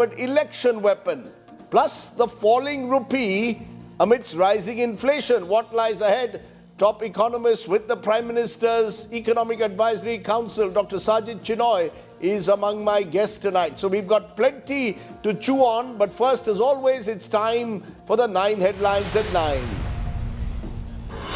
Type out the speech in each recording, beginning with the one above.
election weapon. Plus the falling rupee amidst rising inflation. What lies ahead? Top economist with the Prime Minister's Economic Advisory Council, Dr. Sajid Chinoy, is among my guests tonight. So we've got plenty to chew on, but first, as always, it's time for the 9 headlines at 9.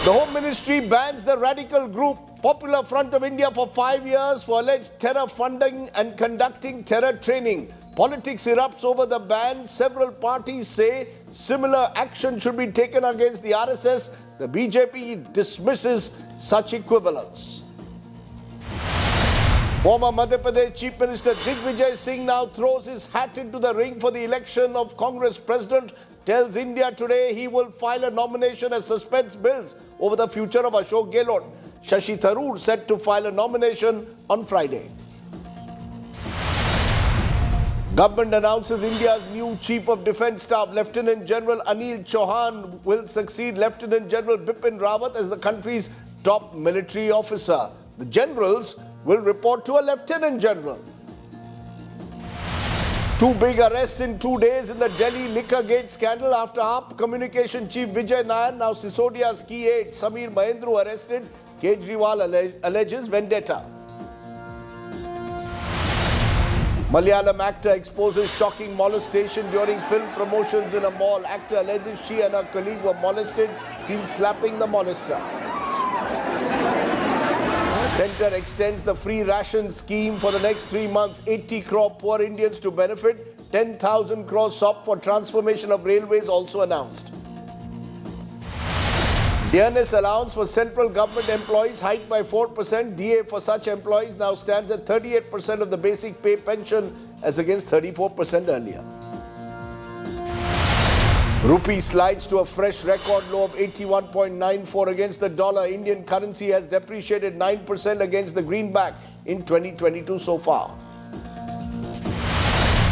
The Home Ministry bans the radical group Popular Front of India for 5 years for alleged terror funding and conducting terror training. Politics erupts over the ban. Several parties say similar action should be taken against the RSS. The BJP dismisses such equivalence. Former Madhya Pradesh Chief Minister Digvijaya Singh now throws his hat into the ring for the election of Congress President. Tells India Today he will file a nomination as suspense bills over the future of Ashok Gehlot. Shashi Tharoor set to file a nomination on Friday. Government announces India's new Chief of Defence Staff. Lieutenant General Anil Chauhan will succeed Lieutenant General Bipin Rawat as the country's top military officer. The generals will report to a Lieutenant General. 2 big arrests in 2 days in the Delhi liquor gate scandal after AAP Communication Chief Vijay Nair, now Sisodia's key aide Sameer Mahendru arrested. Kejriwal alleges vendetta. Malayalam actor exposes shocking molestation during film promotions in a mall. Actor alleges she and her colleague were molested, seen slapping the molester. Centre extends the free ration scheme for the next 3 months. 80 crore poor Indians to benefit. 10,000 crore SOP for transformation of railways also announced. Dearness allowance for central government employees hiked by 4%. DA for such employees now stands at 38% of the basic pay pension as against 34% earlier. Rupee slides to a fresh record low of 81.94 against the dollar. Indian currency has depreciated 9% against the greenback in 2022 so far.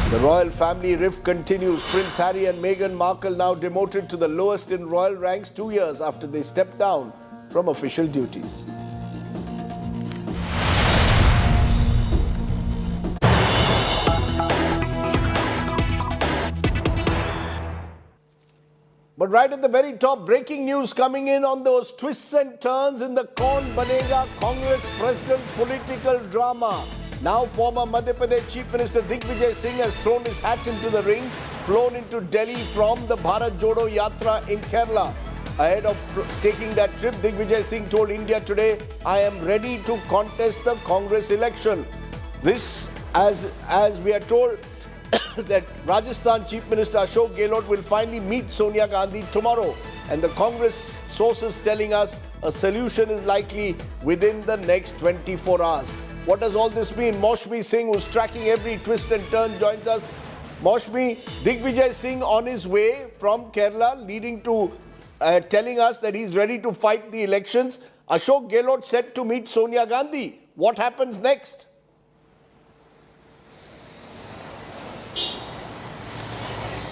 The royal family rift continues. Prince Harry and Meghan Markle now demoted to the lowest in royal ranks 2 years after they stepped down from official duties. But right at the very top, breaking news coming in on those twists and turns in the Kaun Banega Congress President political drama. Now former Madhya Pradesh Chief Minister Digvijaya Singh has thrown his hat into the ring, flown into Delhi from the Bharat Jodo Yatra in Kerala. Ahead of taking that trip, Digvijaya Singh told India Today, I am ready to contest the Congress election. This, as we are told, that Rajasthan Chief Minister Ashok Gehlot will finally meet Sonia Gandhi tomorrow. And the Congress sources telling us a solution is likely within the next 24 hours. What does all this mean? Maushmi Singh, who's tracking every twist and turn, joins us. Maushmi, Digvijay Singh on his way from Kerala, leading to telling us that he's ready to fight the elections. Ashok Gehlot set to meet Sonia Gandhi. What happens next?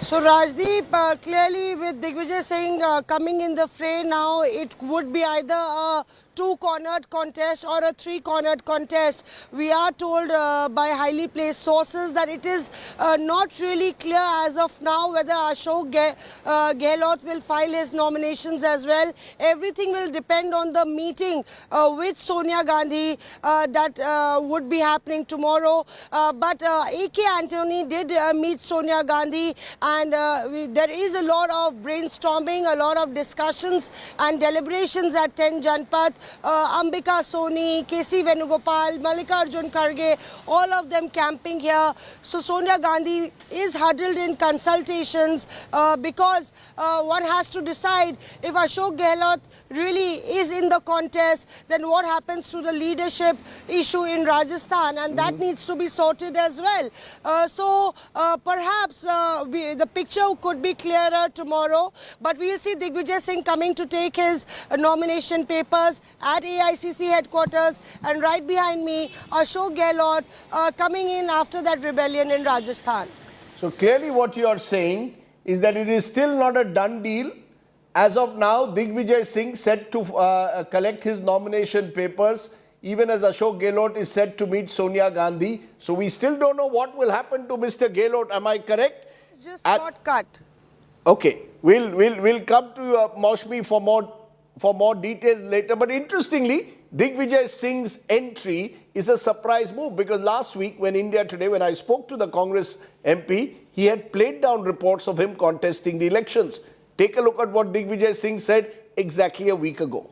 So Rajdeep, clearly with Digvijay Singh coming in the fray now, it would be either a 2-cornered contest or a 3-cornered contest. We are told by highly placed sources that it is not really clear as of now whether Ashok Gehlot will file his nominations as well. Everything will depend on the meeting with Sonia Gandhi that would be happening tomorrow. But A.K. Antony did meet Sonia Gandhi, and there is a lot of brainstorming, a lot of discussions and deliberations at 10 Janpath. Ambika Soni, K.C. Venugopal, Mallikarjun Kharge, all of them camping here. So Sonia Gandhi is huddled in consultations because one has to decide if Ashok Gehlot really is in the contest, then what happens to the leadership issue in Rajasthan, and that needs to be sorted as well. So perhaps the picture could be clearer tomorrow, but we'll see Digvijay Singh coming to take his nomination papers at AICC headquarters, and right behind me, Ashok Gehlot coming in after that rebellion in Rajasthan. So clearly what you are saying is that it is still not a done deal. As of now, Digvijay Singh set to collect his nomination papers. even as Ashok Gehlot is set to meet Sonia Gandhi. So we still don't know what will happen to Mr. Gehlot. Am I correct? It's just shortcut. Okay, we'll come to Maushmi for more details later. But interestingly, Digvijaya Singh's entry is a surprise move, because last week when India Today, when I spoke to the Congress MP, he had played down reports of him contesting the elections. Take a look at what Digvijaya Singh said exactly a week ago.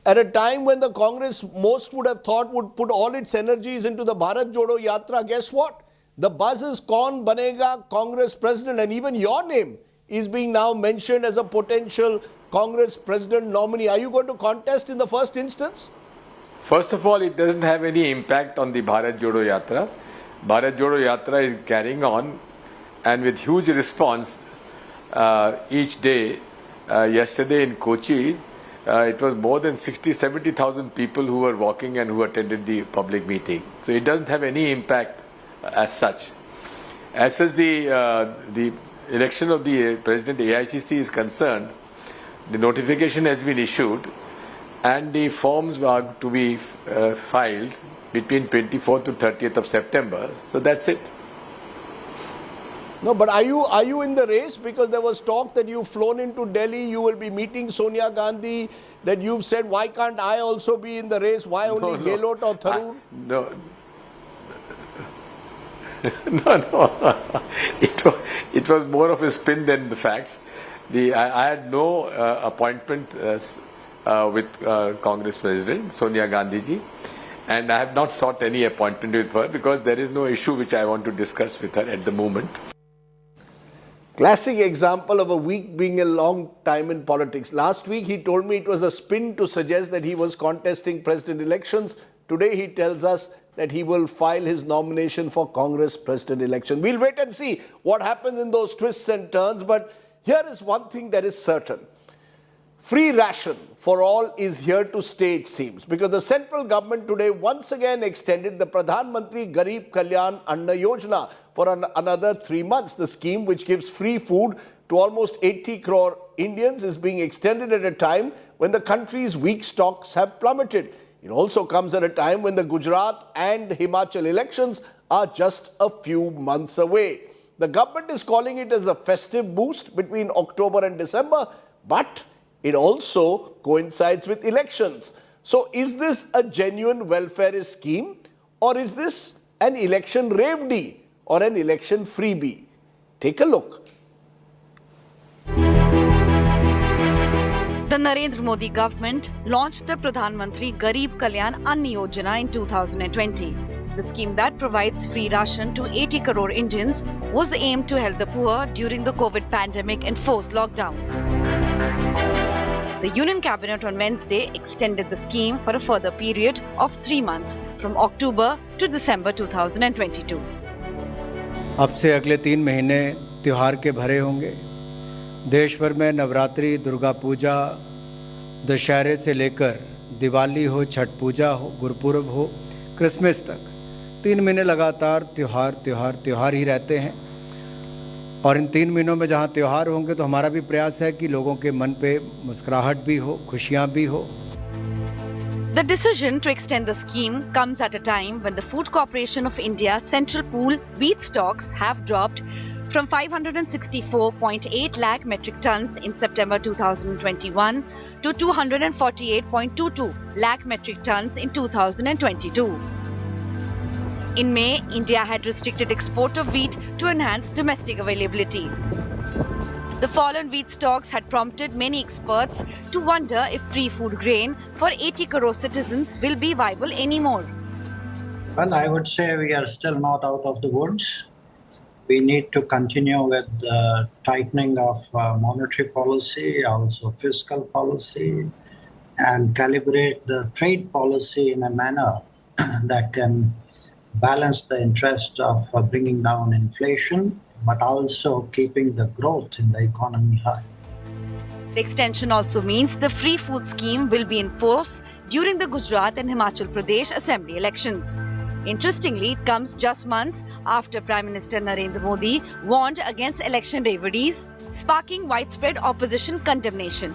At a time when the Congress, most would have thought, would put all its energies into the Bharat Jodo Yatra, guess what? The buzz is Kaun Banega Congress President, and even your name is being now mentioned as a potential Congress President nominee. Are you going to contest in the first instance? First of all, it doesn't have any impact on the Bharat Jodo Yatra. Bharat Jodo Yatra is carrying on, and with huge response each day. Yesterday in Kochi, it was more than 60-70,000 people who were walking and who attended the public meeting. So it doesn't have any impact as such. As the election of the President AICC is concerned, the notification has been issued and the forms are to be filed between 24th to 30th of September. So that's it. No, but are you in the race? Because there was talk that you've flown into Delhi, you will be meeting Sonia Gandhi, that you've said, why can't I also be in the race? Why only Gehlot or Tharoor? No. No. It was more of a spin than the facts. I had no appointment with Congress President Sonia Gandhi ji, and I have not sought any appointment with her because there is no issue which I want to discuss with her at the moment. Classic example of a week being a long time in politics. Last week he told me it was a spin to suggest that he was contesting president elections. Today he tells us that he will file his nomination for Congress president election. We'll wait and see what happens in those twists and turns. But here is one thing that is certain. Free ration for all is here to stay, it seems, because the central government today once again extended the Pradhan Mantri Garib Kalyan Anna Yojana for another 3 months. The scheme, which gives free food to almost 80 crore Indians, is being extended at a time when the country's wheat stocks have plummeted. It also comes at a time when the Gujarat and Himachal elections are just a few months away. The government is calling it as a festive boost between October and December, but it also coincides with elections. So is this a genuine welfareist scheme, or is this an election revdi or an election freebie? Take a look. The Narendra Modi government launched the Pradhan Mantri Garib Kalyan Anna Yojana in 2020. The scheme that provides free ration to 80 crore Indians was aimed to help the poor during the COVID pandemic and forced lockdowns. The Union Cabinet on Wednesday extended the scheme for a further period of 3 months from October to December 2022. अब से अगले 3 महीने त्योहार के भरे होंगे। देश भर में नवरात्रि, दुर्गा पूजा, दशहरे से लेकर दिवाली हो, छठ पूजा हो, गुरपुरब हो, क्रिसमस तक 3 महीने लगातार त्योहार ही रहते हैं। और इन 3 महीनों में जहां त्योहार होंगे तो हमारा भी प्रयास है कि लोगों के मन पे मुस्कुराहट भी हो, खुशियां भी हो। The decision to extend the scheme comes at a time when the Food Corporation of India's central pool wheat stocks have dropped from 564.8 lakh metric tons in September 2021 to 248.22 lakh metric tons in 2022. In May, India had restricted export of wheat to enhance domestic availability. The fallen wheat stocks had prompted many experts to wonder if free food grain for 80 crore citizens will be viable anymore. Well, I would say we are still not out of the woods. We need to continue with the tightening of monetary policy, also fiscal policy, and calibrate the trade policy in a manner that can balance the interest of bringing down inflation, but also keeping the growth in the economy high. The extension also means the free food scheme will be in force during the Gujarat and Himachal Pradesh assembly elections. Interestingly, it comes just months after Prime Minister Narendra Modi warned against election revdies, sparking widespread opposition condemnation.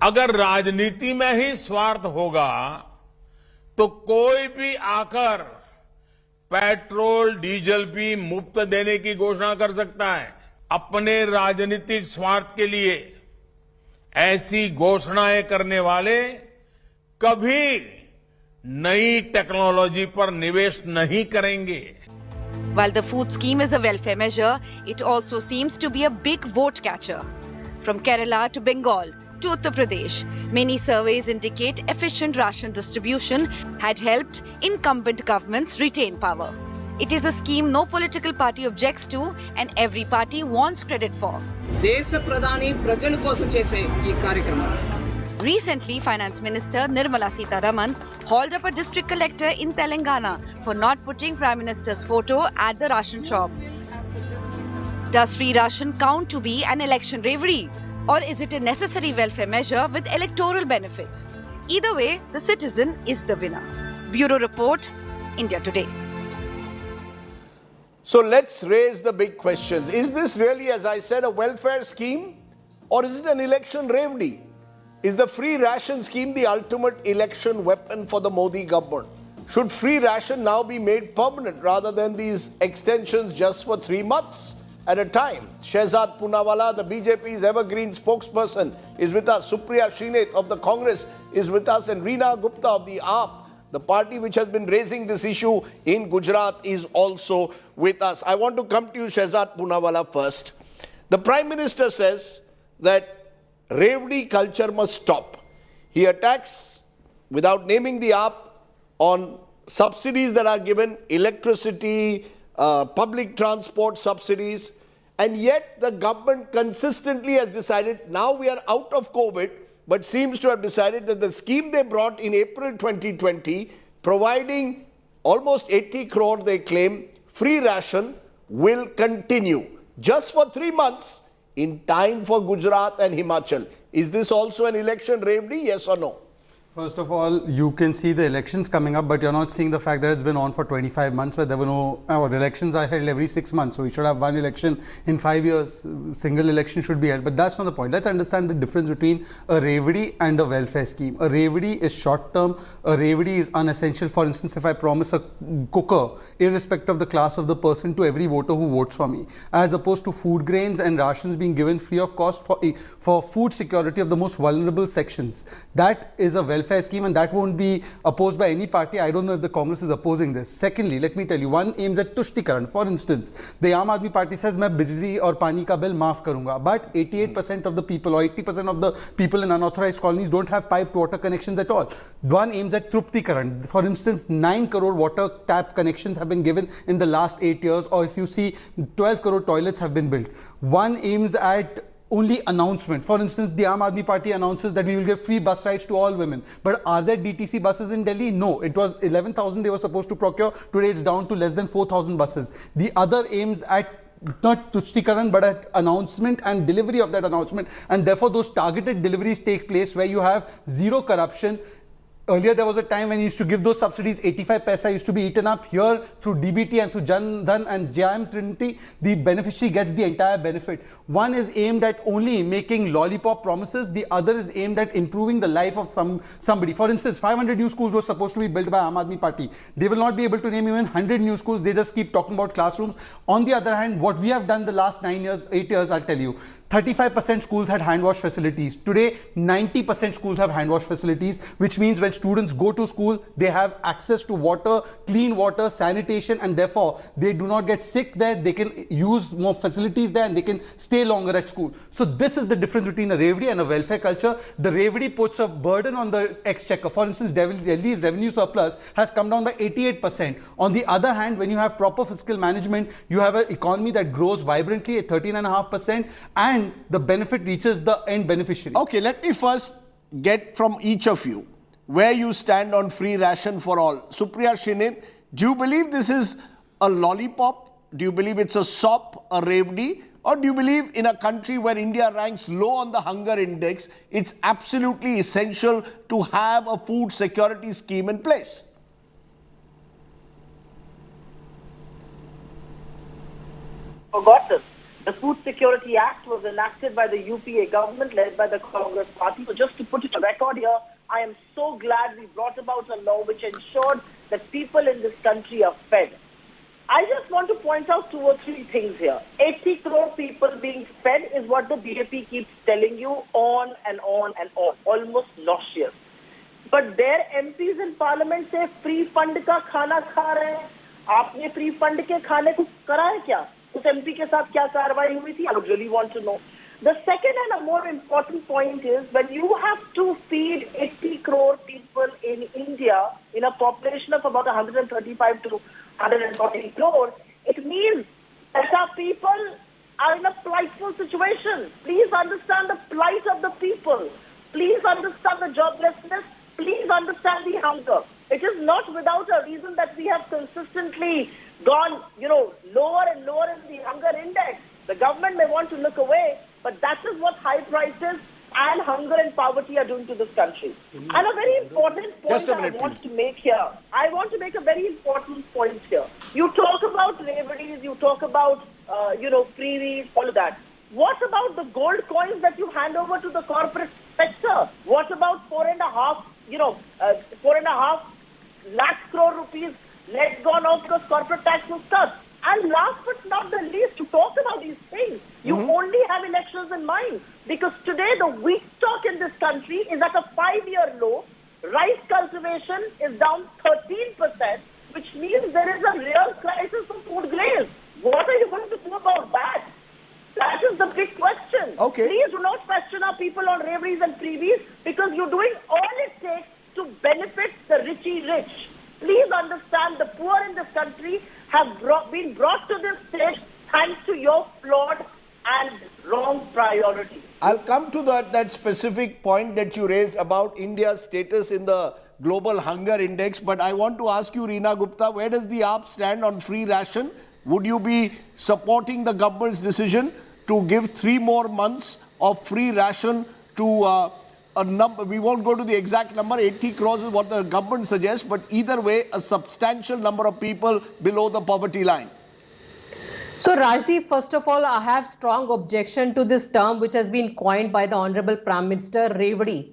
अगर राजनीति में ही स्वार्थ होगा तो कोई भी आकर petrol diesel भी मुफ्त देने की घोषणा कर सकता है। अपने राजनीतिक स्वार्थ के लिए ऐसी घोषणाएं करने वाले कभी नई टेक्नोलॉजी पर निवेश नहीं करेंगे। While the food scheme is a welfare measure, it also seems to be a big vote catcher. From Kerala to Bengal to Uttar Pradesh, many surveys indicate efficient ration distribution had helped incumbent governments retain power. It is a scheme no political party objects to and every party wants credit for. దేశ ప్రధాని ప్రజల కోసం చేసే ఈ కార్యక్రమం. Recently, Finance Minister Nirmala Sitharaman hauled up a district collector in Telangana for not putting Prime Minister's photo at the ration shop. Does free ration count to be an election reverie? Or is it a necessary welfare measure with electoral benefits? Either way, the citizen is the winner. Bureau Report, India Today. So let's raise the big questions. Is this really, as I said, a welfare scheme? Or is it an election reverie? Is the free ration scheme the ultimate election weapon for the Modi government? Should free ration now be made permanent rather than these extensions just for 3 months at a time? Shehzad Poonawalla, the BJP's evergreen spokesperson, is with us. Supriya Srinath of the Congress is with us. And Reena Gupta of the AAP, the party which has been raising this issue in Gujarat, is also with us. I want to come to you, Shehzad Poonawalla, first. The Prime Minister says that reverie culture must stop. He attacks, without naming the AAP, on subsidies that are given, electricity, public transport subsidies, and yet the government consistently has decided, now we are out of COVID, but seems to have decided that the scheme they brought in April 2020, providing almost 80 crore, they claim, free ration, will continue just for 3 months in time for Gujarat and Himachal. Is this also an election reverie, yes or no? First of all, you can see the elections coming up, but you're not seeing the fact that it's been on for 25 months where there were no, elections are held every 6 months. So we should have one election in 5 years. Single election should be held, but that's not the point. Let's understand the difference between a reverie and a welfare scheme. A reverie is short term. A reverie is unessential. For instance, if I promise a cooker, irrespective of the class of the person, to every voter who votes for me, as opposed to food grains and rations being given free of cost for food security of the most vulnerable sections. That is a welfare scheme, and that won't be opposed by any party. I don't know if the Congress is opposing this. Secondly, let me tell you, one aims at tushtikaran. For instance, the Aam Aadmi Party says, "Main bijli aur pani ka bill maaf karunga," but 88% of the people or 80% of the people in unauthorized colonies don't have piped water connections at all. One aims at truptikaran. For instance, 9 crore water tap connections have been given in the last 8 years, or if you see, 12 crore toilets have been built. One aims at only announcement. For instance, the Aam Aadmi Party announces that we will give free bus rides to all women. But are there DTC buses in Delhi? No. It was 11,000 they were supposed to procure. Today it's down to less than 4,000 buses. The other aims at not tushtikaran but at announcement and delivery of that announcement. And therefore those targeted deliveries take place where you have zero corruption. Earlier, there was a time when you used to give those subsidies, 85 paisa used to be eaten up. Here, through DBT and through Jan Dhan and JIM Trinity, the beneficiary gets the entire benefit. One is aimed at only making lollipop promises. The other is aimed at improving the life of somebody. For instance, 500 new schools were supposed to be built by Aam Aadmi Party. They will not be able to name even 100 new schools. They just keep talking about classrooms. On the other hand, what we have done the last 8 years, I'll tell you, 35% schools had hand wash facilities. Today, 90% schools have hand wash facilities, which means when students go to school, they have access to water, clean water, sanitation, and therefore they do not get sick there. They can use more facilities there and they can stay longer at school. So this is the difference between a reverie and a welfare culture. The reverie puts a burden on the exchequer. For instance, Delhi's revenue surplus has come down by 88%. On the other hand, when you have proper fiscal management, you have an economy that grows vibrantly at 13.5%, and the benefit reaches the end beneficiary. Okay, let me first get from each of you where you stand on free ration for all. Supriya Srinath, do you believe this is a lollipop? Do you believe it's a sop, a reverie? Or do you believe in a country where India ranks low on the hunger index, it's absolutely essential to have a food security scheme in place? Forgot this. The Food Security Act was enacted by the UPA government led by the Congress party. So just to put it on record here, I am so glad we brought about a law which ensured that people in this country are fed. I just want to point out 2 or 3 things here. 80 crore people being fed is what the BJP keeps telling you on and on and on, almost nauseous. But their MPs in parliament say free fund का खाना खा रहे हैं. आपने free fund के खाने को करा है क्या? उस MP के साथ क्या कार्रवाई हुई थी? I would really want to know. The second and a more important point is when you have to feed 80 crore people in India in a population of about 135 to 140 crore, it means that our people are in a plightful situation. Please understand the plight of the people. Please understand the joblessness. Please understand the hunger. It is not without a reason that we have consistently gone, lower and lower in the hunger index. The government may want to look away, but that is what high prices and hunger and poverty are doing to this country. And a very important point I want to make here. I want to make a very important point here. You talk about revenues, you talk about, freebies, all of that. What about the gold coins that you hand over to the corporate sector? What about 4.5 lakh crore rupees let gone off because corporate tax was cut? And last but not the least, to talk about these things, you only have elections in mind. Because today the wheat stock in this country is at a 5-year low. Rice cultivation is down 13%, which means there is a real crisis for food grains. What are you going to do about that? That is the big question. Okay. Please do not question our people on revenues and freebies because you're doing all it takes to benefit the richy rich. Please understand the poor in this country have been brought to this stage thanks to your flawed and wrong priorities. I'll come to that specific point that you raised about India's status in the global hunger index, but I want to ask you, Reena Gupta, where does the AAP stand on free ration? Would you be supporting the government's decision to give 3 more months of free ration to a number? We won't go to the exact number, 80 crores is what the government suggests, but either way, a substantial number of people below the poverty line. So Rajdeep, first of all, I have strong objection to this term which has been coined by the Honorable Prime Minister, Revadi.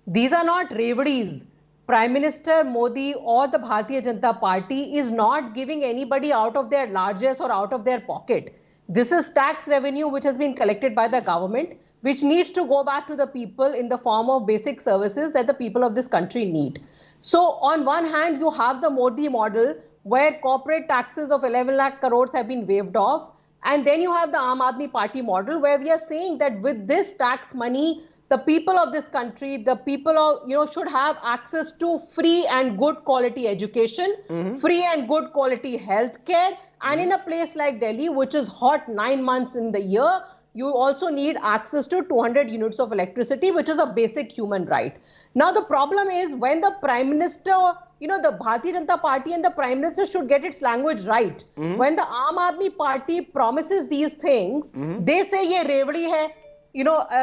These are not Revadis. Prime Minister Modi or the Bharatiya Janata Party is not giving anybody out of their largesse or out of their pocket. This is tax revenue which has been collected by the government, which needs to go back to the people in the form of basic services that the people of this country need. So on one hand, you have the Modi model where corporate taxes of 11 lakh crores have been waived off. And then you have the Aam Aadmi Party model where we are saying that with this tax money, the people of this country, the people of, should have access to free and good quality education, free and good quality health care. And in a place like Delhi, which is hot 9 months in the year, you also need access to 200 units of electricity, which is a basic human right. Now, the problem is when the Prime Minister, the Bharatiya Janata Party and the Prime Minister should get its language right. When the Aam Aadmi Party promises these things, they say ye revdi hai.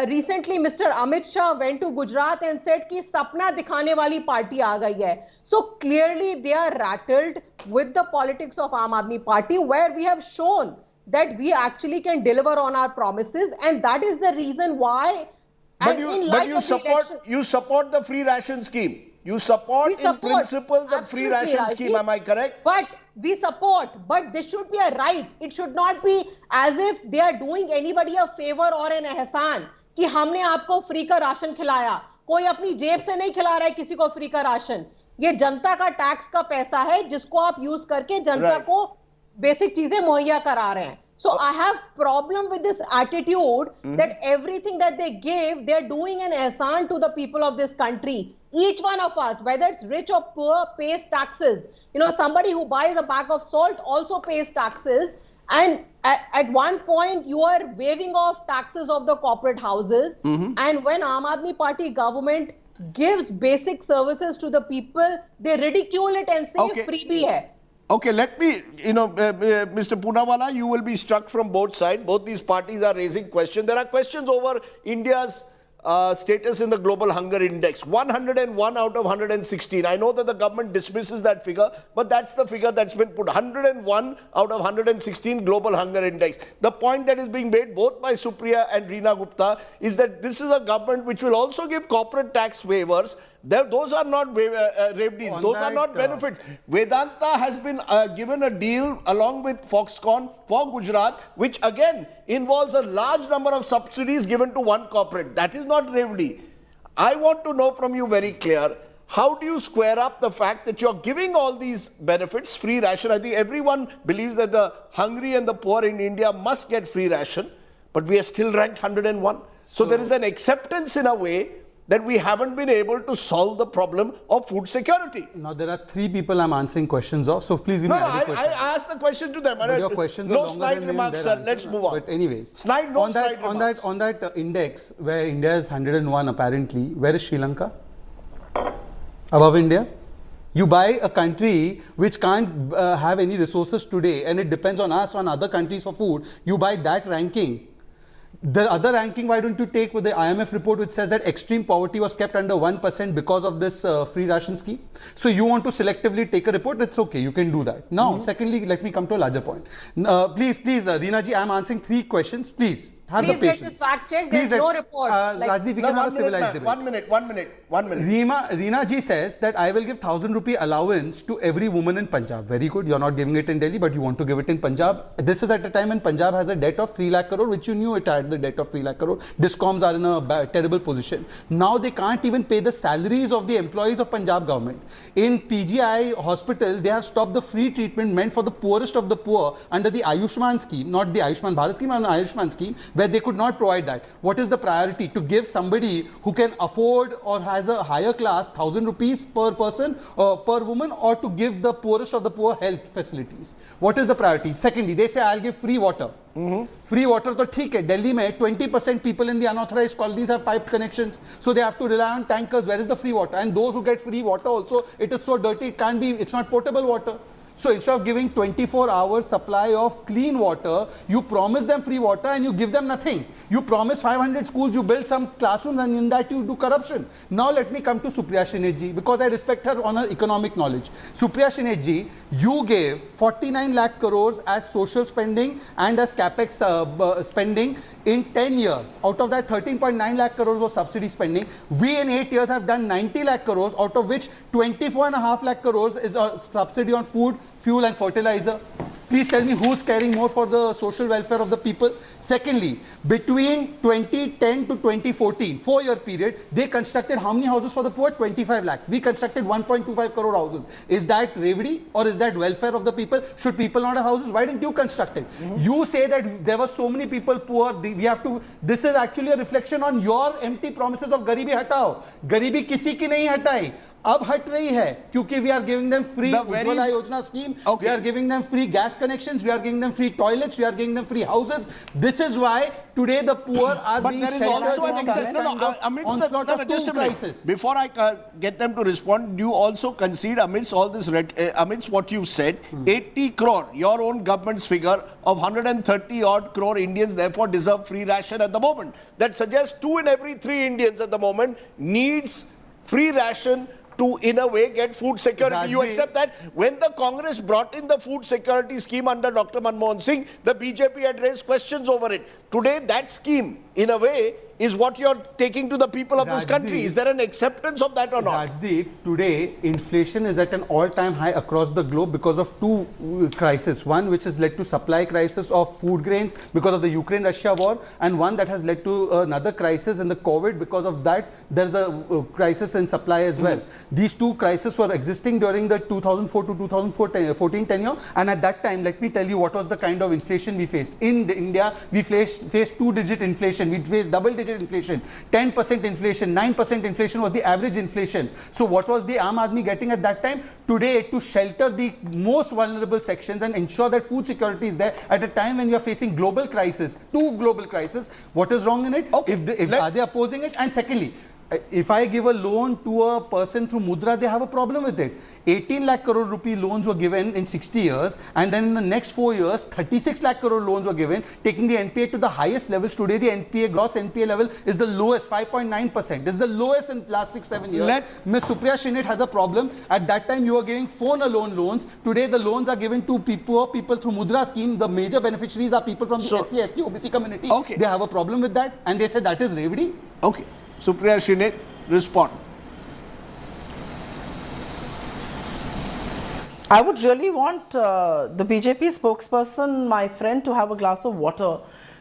Recently Mr. Amit Shah went to Gujarat and said ki sapna dikhane wali party aa gayi hai. So clearly they are rattled with the politics of Aam Aadmi Party, where we have shown that we actually can deliver on our promises, and that is the reason why. But you support the free ration scheme. You support in principle the free ration scheme, am I correct? But we support, but this should be a right. It should not be as if they are doing anybody a favor or an ehsan कि हमने आपको free का ration खिलाया. कोई अपनी जेब से नहीं खिला रहा है किसी को फ्री का राशन. ये जनता का टैक्स का पैसा है जिसको आप यूज करके जनता को बेसिक चीजें मुहैया करा रहे हैं. So I have problem with this attitude that everything that they give, they're doing an ehsan to the people of this country. Each one of us, whether it's rich or poor, pays taxes. Somebody who buys a bag of salt also pays taxes. And at one point, you are waiving off taxes of the corporate houses. And when Aam Aadmi Party government gives basic services to the people, they ridicule it and say freebie hai. Okay, let me, Mr. Poonawalla, you will be struck from both sides. Both these parties are raising questions. There are questions over India's status in the global hunger index. 101 out of 116. I know that the government dismisses that figure, but that's the figure that's been put. 101 out of 116 global hunger index. The point that is being made both by Supriya and Reena Gupta is that this is a government which will also give corporate tax waivers. Those are not revenues, those are not benefits. Vedanta has been given a deal along with Foxconn for Gujarat, which again involves a large number of subsidies given to one corporate. That is not revenue. I want to know from you very clear, how do you square up the fact that you're giving all these benefits, free ration? I think everyone believes that the hungry and the poor in India must get free ration, but we are still ranked 101. So there is an acceptance in a way that we haven't been able to solve the problem of food security. Now there are three people I'm answering questions of, so please give me I asked the question to them. But your questions no are longer snide than remarks, sir. Let's move on. But anyways, snide remarks. On that index where India is 101 apparently, where is Sri Lanka? Above India? You buy a country which can't have any resources today, and it depends on us, on other countries for food. You buy that ranking. The other ranking, why don't you take with the IMF report which says that extreme poverty was kept under 1% because of this free ration scheme? So you want to selectively take a report, that's okay, you can do that. Now, secondly, let me come to a larger point. Please, Reena ji, I am answering three questions, please. Have the patience. Get this fact check. There's no report. Rajdeep, we can have a civilized debate. 1 minute. Reena ji says that I will give 1,000 rupee allowance to every woman in Punjab. Very good. You're not giving it in Delhi, but you want to give it in Punjab. This is at a time when Punjab has a debt of 3 lakh crore, which you knew it had the debt of 3 lakh crore. Discoms are in a terrible position. Now they can't even pay the salaries of the employees of Punjab government. In PGI hospital, they have stopped the free treatment meant for the poorest of the poor under the Ayushman scheme, not the Ayushman Bharat scheme, but the Ayushman scheme, where they could not provide that. What is the priority? To give somebody who can afford or has a higher class 1,000 rupees per person or per woman, or to give the poorest of the poor health facilities? What is the priority? Secondly, they say I'll give free water. Free water to theek hai. Delhi mein 20% people in the unauthorized colonies have piped connections, so they have to rely on tankers. Where is the free water? And those who get free water also, it is so dirty, it can't be, it's not potable water. So instead of giving 24 hours supply of clean water, you promise them free water and you give them nothing. You promise 500 schools, you build some classrooms, and in that you do corruption. Now let me come to Supriya Shinde ji, because I respect her on her economic knowledge. Supriya Shinde ji, you gave 49 lakh crores as social spending and as capex spending in 10 years. Out of that, 13.9 lakh crores was subsidy spending. We in 8 years have done 90 lakh crores, out of which 24.5 lakh crores is a subsidy on food, fuel and fertilizer. Please tell me who's caring more for the social welfare of the people. Secondly, between 2010 to 2014, 4-year period, they constructed how many houses for the poor? 25 lakh. We constructed 1.25 crore houses. Is that revenue or is that welfare of the people? Should people not have houses? Why didn't you construct it? You say that there were so many people poor. We have to. This is actually a reflection on your empty promises of garibi hatao. Garibi kisi ki nahi hatai. अब हट रही है क्योंकि we are giving them free Ujjwala Yojana scheme, we are giving them free gas connections, we are giving them free toilets, we are giving them free houses. This is why today the poor are being sheltered. But there is also an exception. Amidst the crisis. Before I get them to respond, you also concede amidst all this, amidst what you've said, 80 crore, your own government's figure of 130 odd crore Indians therefore deserve free ration at the moment. That suggests 2 in every 3 Indians at the moment needs free ration to, in a way, get food security. You accept that? When the Congress brought in the food security scheme under Dr. Manmohan Singh, the BJP had raised questions over it. Today, that scheme, in a way, is what you're taking to the people of this country. Is there an acceptance of that or not? Rajdeep, today inflation is at an all-time high across the globe because of 2 crises. One which has led to supply crisis of food grains because of the Ukraine-Russia war, and one that has led to another crisis in the COVID. Because of that, there's a crisis in supply as well. These 2 crises were existing during the 2004 to 2014 tenure, and at that time, let me tell you what was the kind of inflation we faced. In India, we faced 2-digit inflation. We faced double-digit inflation, 10% inflation, 9% inflation was the average inflation. So what was the Aam Aadmi getting at that time? Today, to shelter the most vulnerable sections and ensure that food security is there at a time when you are facing global crisis, 2 global crises, what is wrong in it? Okay. Are they opposing it? And secondly, if I give a loan to a person through Mudra, they have a problem with it. 18 lakh crore rupee loans were given in 60 years, and then in the next 4 years, 36 lakh crore loans were given, taking the NPA to the highest levels. Today, the NPA, gross NPA level is the lowest, 5.9%. This is the lowest in the last 6-7 years. Ms. Supriya Shrinet has a problem. At that time, you were giving phone alone loans. Today, the loans are given to poor people through Mudra scheme. The major beneficiaries are people from the SC, ST, OBC community. Okay. They have a problem with that, and they say that is Revdi. Okay. Supriya Shrinet, respond. I would really want the BJP spokesperson, my friend, to have a glass of water,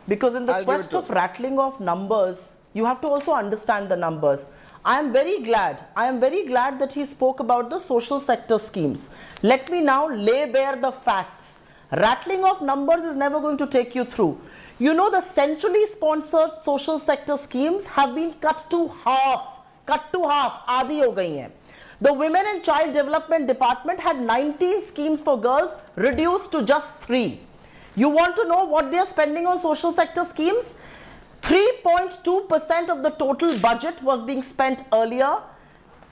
because in the quest of rattling off numbers, you have to also understand the numbers. I am very glad that he spoke about the social sector schemes. Let me now lay bare the facts. Rattling off numbers is never going to take you through. You know, the centrally sponsored social sector schemes have been cut to half, आधी हो गई हैं. The Women and Child Development Department had 19 schemes for girls, reduced to just 3. You want to know what they are spending on social sector schemes? 3.2% of the total budget was being spent earlier.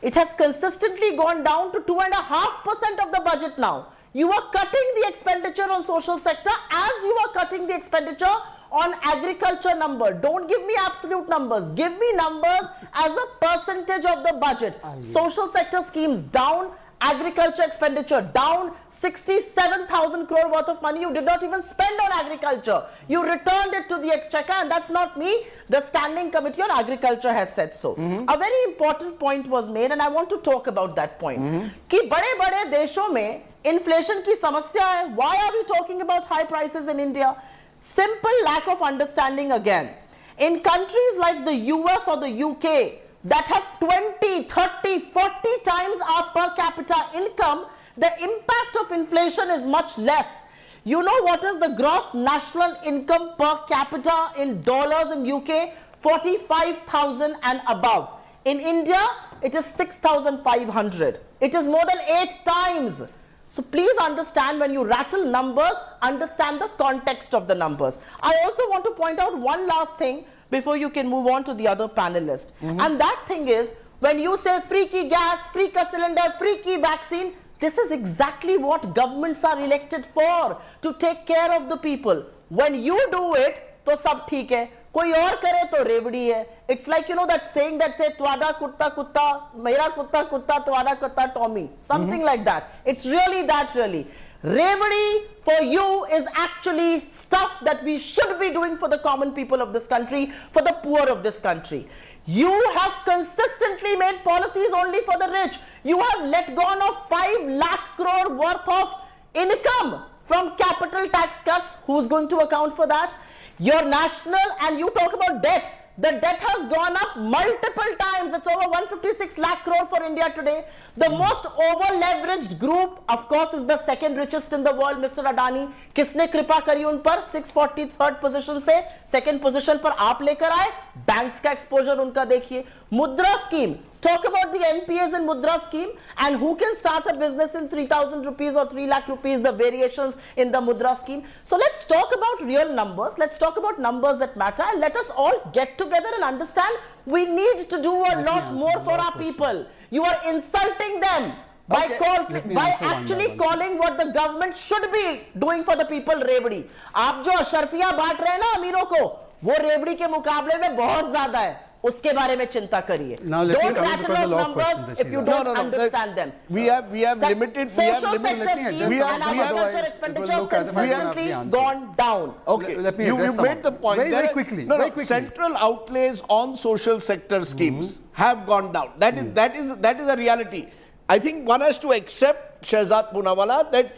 It has consistently gone down to 2.5% of the budget now. You are cutting the expenditure on social sector as you are cutting the expenditure on agriculture number. Don't give me absolute numbers. Give me numbers as a percentage of the budget. Social sector schemes down, agriculture expenditure down, 67,000 crore worth of money you did not even spend on agriculture. You returned it to the exchequer, and that's not me. The Standing Committee on Agriculture has said so. A very important point was made, and I want to talk about that point. कि बड़े-बड़े देशों में inflation की समस्या है. Why are we talking about high prices in India? Simple lack of understanding again. In countries like the US or the UK that have 20, 30, 40 times our per capita income, the impact of inflation is much less. You know what is the gross national income per capita in dollars in UK? 45,000 and above. In India, it is 6,500. It is more than 8 times. So please understand, when you rattle numbers, understand the context of the numbers. I also want to point out one last thing before you can move on to the other panelist. And that thing is, when you say free ki gas, free ka cylinder, free ki vaccine, this is exactly what governments are elected for, to take care of the people. When you do it, to sab theek hai. Koi aur kare to revdi hai. It's like, you know, that saying that say, twada kutta kutta, mera kutta kutta, twada kutta Tommy. Something like that. It's really that, really. Revdi for you is actually stuff that we should be doing for the common people of this country, for the poor of this country. You have consistently made policies only for the rich. You have let go of 5 lakh crore worth of income from capital tax cuts. Who's going to account for that? Your national, and you talk about debt. The debt has gone up multiple times. It's over 156 lakh crore for India today. The most over-leveraged group, of course, is the second richest in the world, Mr. Adani. किसने कृपा करी उन पर? 643rd position से second position पर आप लेकर आए. Banks का exposure उनका देखिए. Mudra scheme. Talk about the NPAs in Mudra scheme, and who can start a business in 3,000 rupees or 3 lakh rupees, the variations in the Mudra scheme. So let's talk about real numbers. Let's talk about numbers that matter, and let us all get together and understand we need to do a lot more for our people. You are insulting them by actually calling what the government should be doing for the people रेवड़ी. आप जो अशर्फियां बांट रहे हैं ना अमीरों को, वो रेवड़ी के मुकाबले में बहुत ज्यादा है. उसके बारे में चिंता करिए. Don't rattle those numbers if you don't understand them. We have limited. Social sector schemes and agriculture expenditure consistently gone down. Okay, you made the point. Very quickly. Central outlays on social sector schemes have gone down. That is a reality. I think one has to accept, Shehzad Poonawalla, that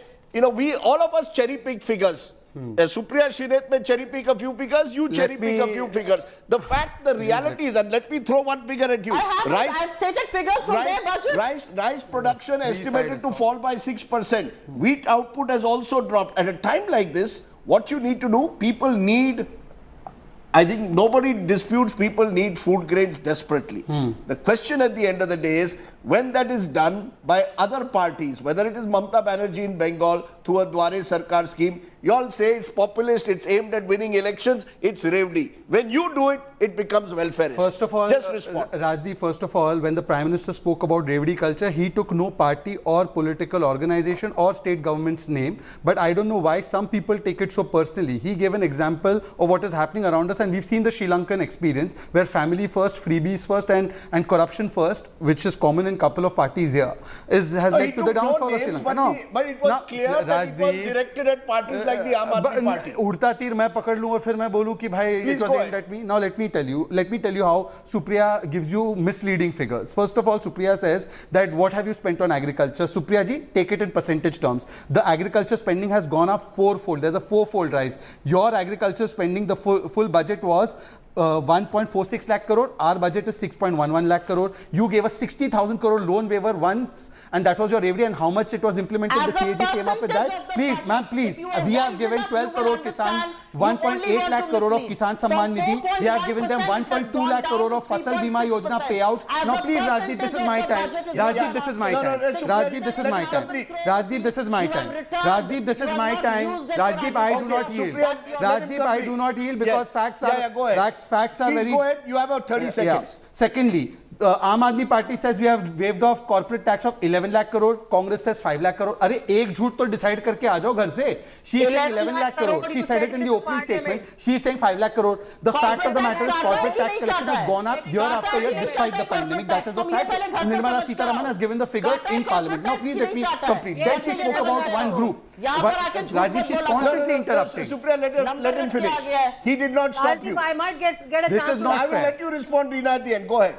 we all of us cherry pick figures. Supriya Shrinet may cherry pick a few figures, you cherry pick a few figures. The reality is, and let me throw one figure at you. I've stated figures from their budget. Rice production estimated to fall by 6%. Wheat output has also dropped. At a time like this, what you need to do, people need, I think nobody disputes people need food grains desperately. The question at the end of the day is, when that is done by other parties, whether it is Mamata Banerjee in Bengal through a Dware Sarkar scheme, You all say it's populist, it's aimed at winning elections, it's Revdi. When you do it, it becomes welfareist. First of all, just respond. Rajdeep, first of all, when the Prime Minister spoke about Revdi culture, he took no party or political organization or state government's name. But I don't know why some people take it so personally. He gave an example of what is happening around us, and we've seen the Sri Lankan experience where family first, freebies first, and corruption first, which is common in a couple of parties here, has led to the downfall of Sri Lanka. But it was clear that it was directed at parties like the Aam Aadmi Party. उड़ता तीर मैं पकड़ लूं और फिर मैं बोलूं कि भाई it was aimed at me. Now let me tell you how Supriya gives you misleading figures. First of all, Supriya says that what have you spent on agriculture? Supriya ji, take it in percentage terms. The agriculture spending has gone up fourfold. There's a fourfold rise. Your agriculture spending, the full budget was 1.46 lakh crore. Our budget is 6.11 lakh crore. You gave us 60,000 crore loan waiver once, and that was your Revdi. And how much it was implemented? The CAG came up with that. Please, ma'am, please. We have given 12 crore Kisan, 1.8 lakh crore of Kisan Samman Nidhi. We have given them 1.2 lakh crore of Fasal Bima Yojana payouts. Now, please, Rajdeep, this is my time. Rajdeep, this is my time. Rajdeep, this is my time. Rajdeep, this is my time. Rajdeep, this is my time. Rajdeep, I do not yield. Rajdeep, I do not yield because facts are Please very... go ahead. You have 30 seconds. Secondly, Aam Aadmi Party says we have waived off corporate tax of 11 lakh crore. Congress says 5 lakh crore. अरे एक झूठ तो decide करके आ जाओ घर से. She is saying 11 lakh crore. She said it in the opening statement. She is saying 5 lakh crore. The fact of the matter is corporate tax collection has gone up year after year despite the pandemic. That is the fact. Nirmala Sitharaman has given the figures in Parliament. Now please let me complete. Then she spoke about one group. But Rajdeep, she's constantly interrupting. Supriya, let him finish. He did not stop you. I might get a This is not I will fair. let you respond, Reena, at the end. Go ahead.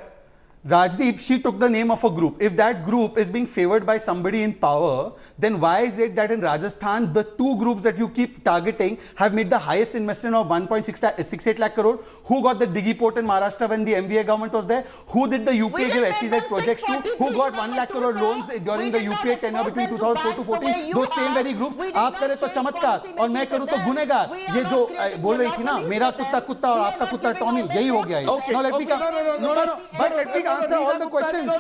Rajdeep, she took the name of a group. If that group is being favored by somebody in power, then why is it that in Rajasthan, the two groups that you keep targeting have made the highest investment of 1.68 lakh crore? Who got the Diggi port in Maharashtra when the MVA government was there? Who did the UPA give SEZ projects to? Who got 1 lakh crore loans during the UPA tenure between 2004 to 14? Those same very groups. आप करे तो चमत्कार और मैं करूँ तो गुनेगार. ये जो बोल रही थी ना, मेरा कुत्ता कुत्ता और आपका कुत्ता टॉमी, यही हो गया. Now let me come. But let me answer all the questions.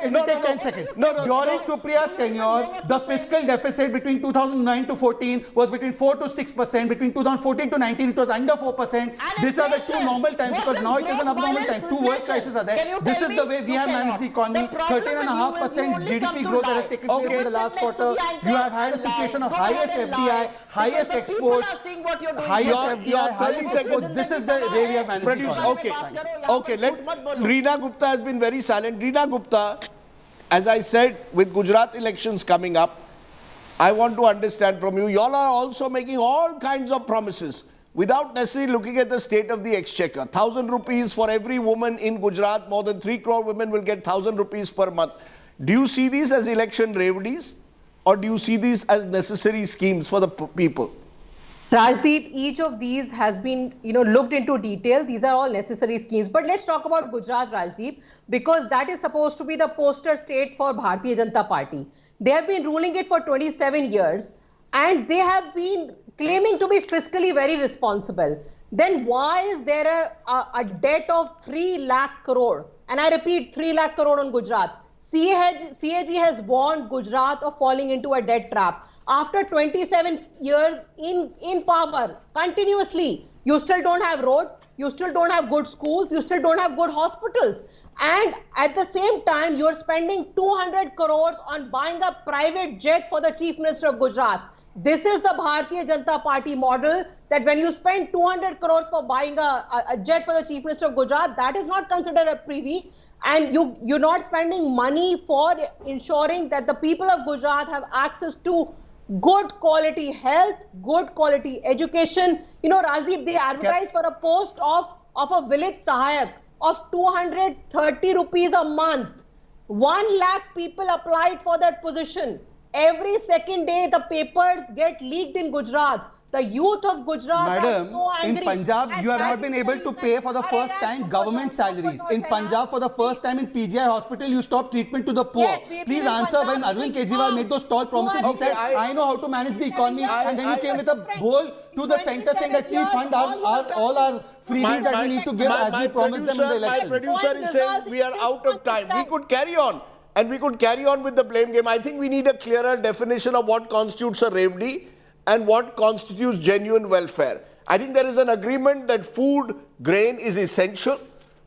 It will take 10 seconds. During Supriya's tenure, the fiscal deficit between 2009 to 14 was between 4 to 6%. Between 2014 to 19, it was under 4%. These are the two normal times because now it is an abnormal time. Two worst crises are there. This is the way we have managed the economy. 13.5% GDP growth that has taken place in the last quarter. You have had a situation of highest FDI, highest exports, highest FDI, highest exports. This is the way we have managed the economy. Okay, Reena Gupta has been very silent. Reena Gupta, as I said, with Gujarat elections coming up, I want to understand from you, y'all are also making all kinds of promises without necessarily looking at the state of the exchequer. 1,000 rupees for every woman in Gujarat, more than 3 crore women will get 1,000 rupees per month. Do you see these as election revdis or do you see these as necessary schemes for the people? Rajdeep, each of these has been, looked into detail. These are all necessary schemes. But let's talk about Gujarat, Rajdeep, because that is supposed to be the poster state for Bharatiya Janata Party. They have been ruling it for 27 years and they have been claiming to be fiscally very responsible. Then why is there a debt of 3 lakh crore? And I repeat, 3 lakh crore on Gujarat. CAG has warned Gujarat of falling into a debt trap. After 27 years in power, continuously, you still don't have roads, you still don't have good schools, you still don't have good hospitals. And at the same time, you're spending 200 crores on buying a private jet for the Chief Minister of Gujarat. This is the Bharatiya Janata Party model, that when you spend 200 crores for buying a jet for the Chief Minister of Gujarat, that is not considered a privy. And you're not spending money for ensuring that the people of Gujarat have access to good quality health, good quality education. Rajdeep, they advertise for a post of a village sahayak of 230 rupees a month. 1 lakh people applied for that position. Every second day, the papers get leaked in Gujarat. The youth of Gujarat are so angry. In Punjab, you have not been able to pay for the first time government salaries. In Punjab, for the first time in PGI hospital, you stopped treatment to the poor. Yes, please answer when Arvind Kejriwal made those tall promises. He said, I know how to manage the economy. And then you came with a bowl to the center saying that please fund all our freebies that we need to give as we promised them in the election. My producer is saying we are out of time. We could carry on. And we could carry on with the blame game. I think we need a clearer definition of what constitutes a revdi. and what constitutes genuine welfare. I think there is an agreement that food, grain is essential,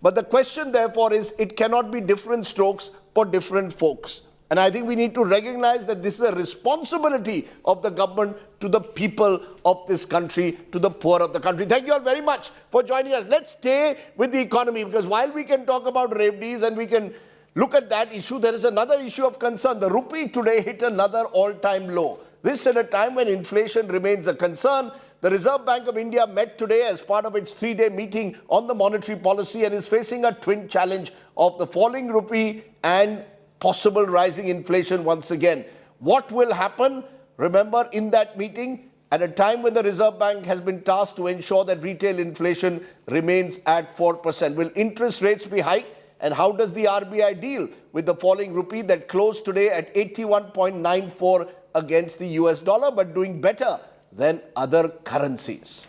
but the question therefore is it cannot be different strokes for different folks. And I think we need to recognize that this is a responsibility of the government to the people of this country, to the poor of the country. Thank you all very much for joining us. Let's stay with the economy, because while we can talk about revenues and we can look at that issue, there is another issue of concern. The rupee today hit another all-time low. This at a time when inflation remains a concern. The Reserve Bank of India met today as part of its 3-day meeting on the monetary policy and is facing a twin challenge of the falling rupee and possible rising inflation once again. What will happen? Remember, in that meeting, at a time when the Reserve Bank has been tasked to ensure that retail inflation remains at 4%. Will interest rates be hiked? And how does the RBI deal with the falling rupee that closed today at 81.94 against the US dollar, but doing better than other currencies?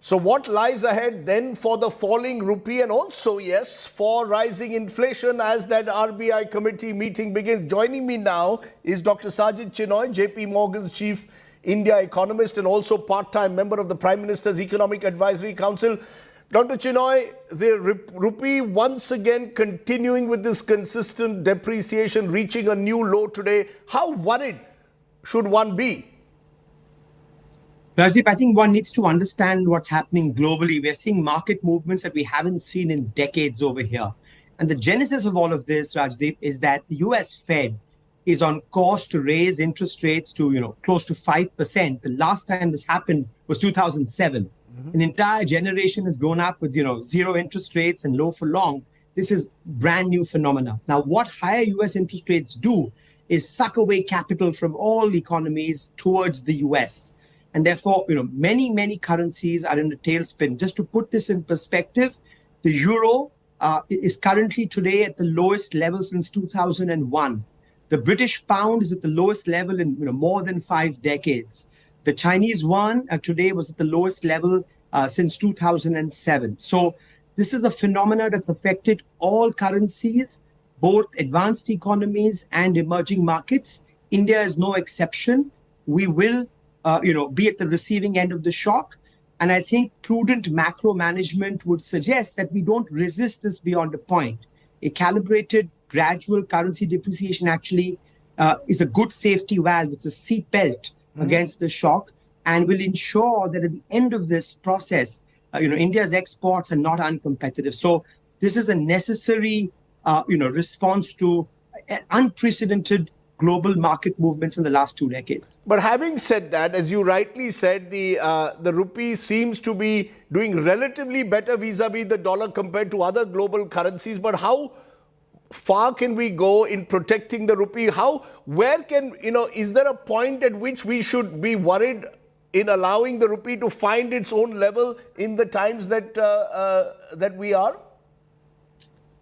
So what lies ahead then for the falling rupee and also, yes, for rising inflation as that RBI committee meeting begins? Joining me now is Dr. Sajid Chinoy, JP Morgan's chief India economist and also part-time member of the Prime Minister's Economic Advisory Council. Dr. Chinoy, the rupee once again continuing with this consistent depreciation, reaching a new low today. How worried should one be? Rajdeep, I think one needs to understand what's happening globally. We're seeing market movements that we haven't seen in decades over here. And the genesis of all of this, Rajdeep, is that the US Fed is on course to raise interest rates to, close to 5%. The last time this happened was 2007. An entire generation has grown up with, zero interest rates and low for long. This is brand new phenomena. Now, what higher US interest rates do is suck away capital from all economies towards the US. And therefore, many, many currencies are in a tailspin. Just to put this in perspective, the euro is currently today at the lowest level since 2001. The British pound is at the lowest level in more than 5 decades. The Chinese yuan today was at the lowest level since 2007. So this is a phenomena that's affected all currencies, both advanced economies and emerging markets. India is no exception. We will be at the receiving end of the shock. And I think prudent macro management would suggest that we don't resist this beyond a point. A calibrated, gradual currency depreciation actually is a good safety valve. It's a seatbelt against the shock and will ensure that at the end of this process, India's exports are not uncompetitive. So this is a necessary, response to unprecedented global market movements in the last 2 decades. But having said that, as you rightly said, the rupee seems to be doing relatively better vis-a-vis the dollar compared to other global currencies. But how far can we go in protecting the rupee? Is there a point at which we should be worried in allowing the rupee to find its own level in the times that we are?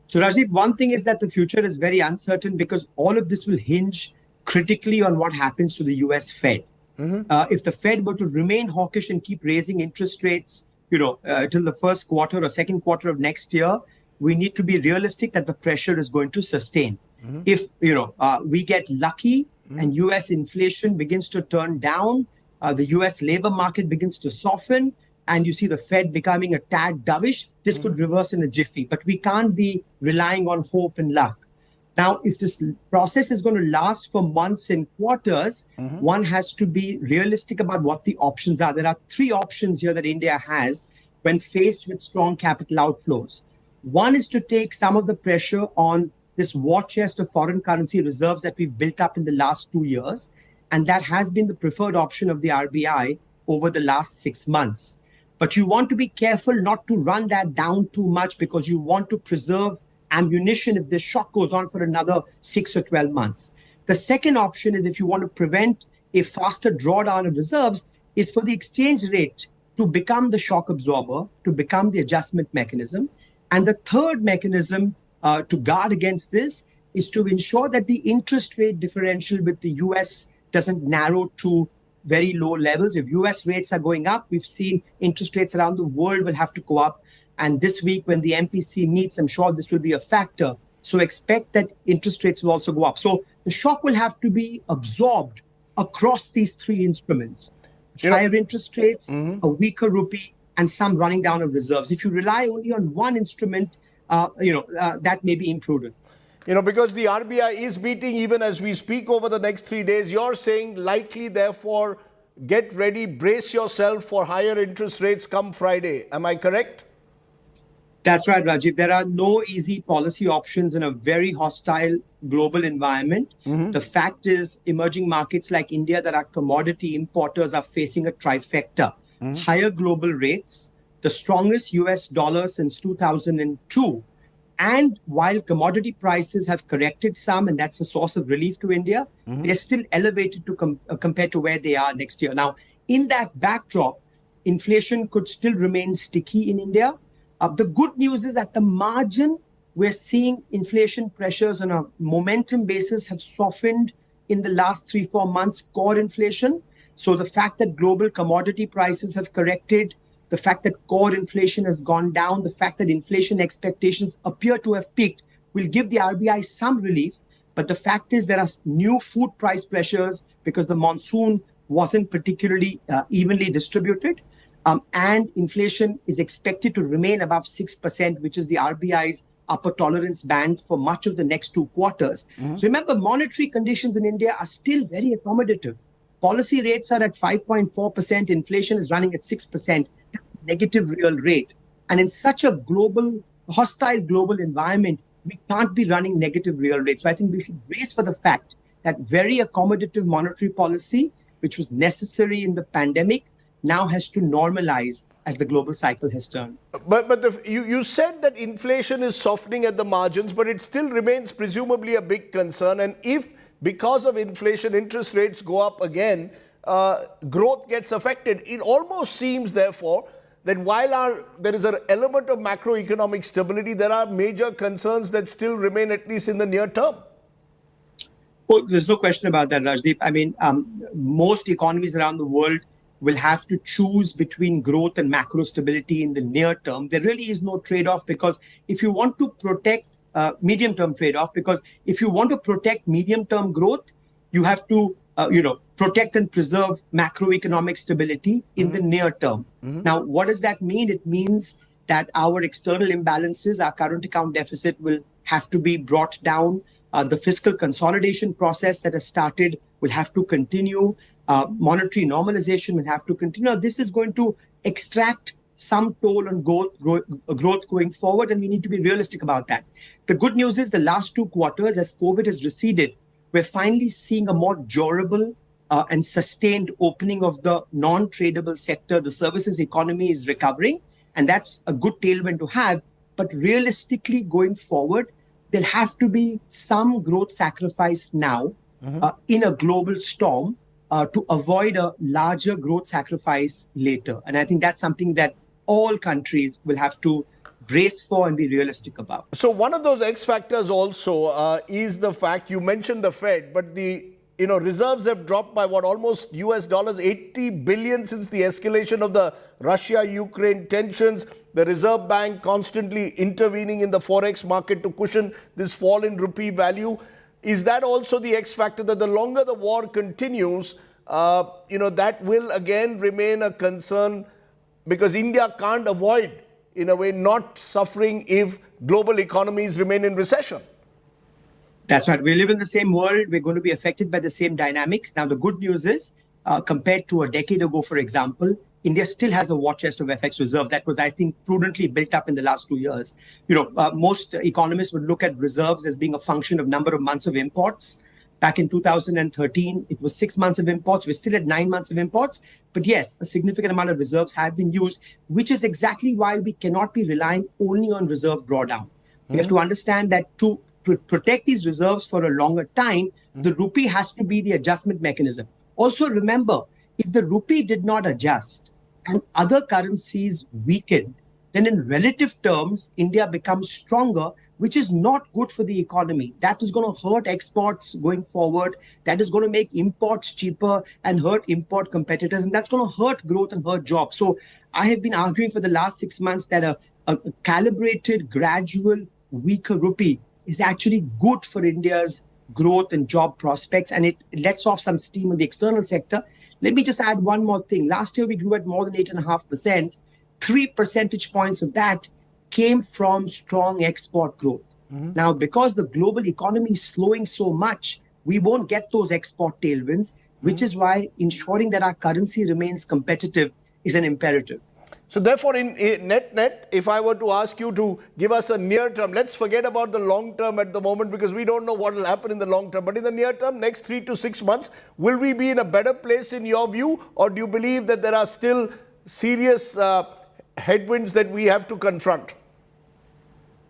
So Rajdeep, one thing is that the future is very uncertain because all of this will hinge critically on what happens to the US Fed. If the Fed were to remain hawkish and keep raising interest rates, till the first quarter or second quarter of next year, we need to be realistic that the pressure is going to sustain. If, we get lucky and US inflation begins to turn down, the US labor market begins to soften, and you see the Fed becoming a tad dovish, this could reverse in a jiffy. But we can't be relying on hope and luck. Now, if this process is going to last for months and quarters, one has to be realistic about what the options are. There are 3 options here that India has when faced with strong capital outflows. One is to take some of the pressure on this war chest of foreign currency reserves that we've built up in the last 2 years. And that has been the preferred option of the RBI over the last 6 months. But you want to be careful not to run that down too much because you want to preserve ammunition if this shock goes on for another 6 or 12 months. The second option is, if you want to prevent a faster drawdown of reserves, is for the exchange rate to become the shock absorber, to become the adjustment mechanism. And the third mechanism to guard against this is to ensure that the interest rate differential with the US doesn't narrow to very low levels. If US rates are going up, we've seen interest rates around the world will have to go up. And this week, when the MPC meets, I'm sure this will be a factor. So expect that interest rates will also go up. So the shock will have to be absorbed across these three instruments. Higher interest rates, a weaker rupee, and some running down of reserves. If you rely only on one instrument, that may be imprudent. Because the RBI is meeting even as we speak over the next 3 days, you're saying likely, therefore, get ready, brace yourself for higher interest rates come Friday. Am I correct? That's right, Rajiv. There are no easy policy options in a very hostile global environment. The fact is, emerging markets like India that are commodity importers are facing a trifecta. Higher global rates, the strongest US dollar since 2002. And while commodity prices have corrected some, and that's a source of relief to India, they're still elevated to compared to where they are next year. Now, in that backdrop, inflation could still remain sticky in India. The good news is at the margin, we're seeing inflation pressures on a momentum basis have softened in the last 3-4 months, core inflation. So the fact that global commodity prices have corrected, the fact that core inflation has gone down, the fact that inflation expectations appear to have peaked will give the RBI some relief. But the fact is there are new food price pressures because the monsoon wasn't particularly evenly distributed. And inflation is expected to remain above 6%, which is the RBI's upper tolerance band for much of the next 2 quarters. Remember, monetary conditions in India are still very accommodative. Policy rates are at 5.4%. Inflation is running at 6%. Negative real rate. And in such a hostile global environment, we can't be running negative real rates. So I think we should brace for the fact that very accommodative monetary policy, which was necessary in the pandemic, now has to normalize as the global cycle has turned. But you said that inflation is softening at the margins, but it still remains presumably a big concern. And if, because of inflation, interest rates go up again, growth gets affected. It almost seems, therefore, that while there is an element of macroeconomic stability, there are major concerns that still remain, at least in the near term. Oh, there's no question about that, Rajdeep. I mean, most economies around the world will have to choose between growth and macro stability in the near term. There really is no trade-off, because if you want to protect medium-term trade-off, because if you want to protect medium-term growth, you have to protect and preserve macroeconomic stability in the near term. Now, what does that mean? It means that our external imbalances, our current account deficit will have to be brought down. The fiscal consolidation process that has started will have to continue. Monetary normalization will have to continue. Now, this is going to extract some toll on growth going forward, and we need to be realistic about that. The good news is the last 2 quarters, as COVID has receded, we're finally seeing a more durable and sustained opening of the non-tradable sector. The services economy is recovering, and that's a good tailwind to have. But realistically, going forward, there'll have to be some growth sacrifice now in a global storm to avoid a larger growth sacrifice later. And I think that's something that all countries will have to brace for and be realistic about. So one of those X factors also is the fact, you mentioned the Fed, but the reserves have dropped by almost US dollars 80 billion since the escalation of the Russia-Ukraine tensions. The Reserve Bank constantly intervening in the forex market to cushion this fall in rupee value. Is that also the X factor, that the longer the war continues, that will again remain a concern, because India can't avoid, in a way, not suffering if global economies remain in recession? That's right. We live in the same world. We're going to be affected by the same dynamics. Now, the good news is, compared to a decade ago, for example, India still has a war chest of FX reserve that was, I think, prudently built up in the last 2 years. Most economists would look at reserves as being a function of number of months of imports. Back in 2013, it was 6 months of imports. We're still at 9 months of imports. But yes, a significant amount of reserves have been used, which is exactly why we cannot be relying only on reserve drawdown. We have to understand that to protect these reserves for a longer time, the rupee has to be the adjustment mechanism. Also remember, if the rupee did not adjust and other currencies weakened, then in relative terms, India becomes stronger which is not good for the economy. That is going to hurt exports going forward. That is going to make imports cheaper and hurt import competitors. And that's going to hurt growth and hurt jobs. So I have been arguing for the last 6 months that a calibrated, gradual, weaker rupee is actually good for India's growth and job prospects. And it lets off some steam in the external sector. Let me just add one more thing. Last year, we grew at more than 8.5%. 3 percentage points of that came from strong export growth. Now, because the global economy is slowing so much, we won't get those export tailwinds, which is why ensuring that our currency remains competitive is an imperative. So therefore, in net, if I were to ask you to give us a near term, let's forget about the long term at the moment because we don't know what will happen in the long term. But in the near term, next 3 to 6 months, will we be in a better place in your view? Or do you believe that there are still serious headwinds that we have to confront?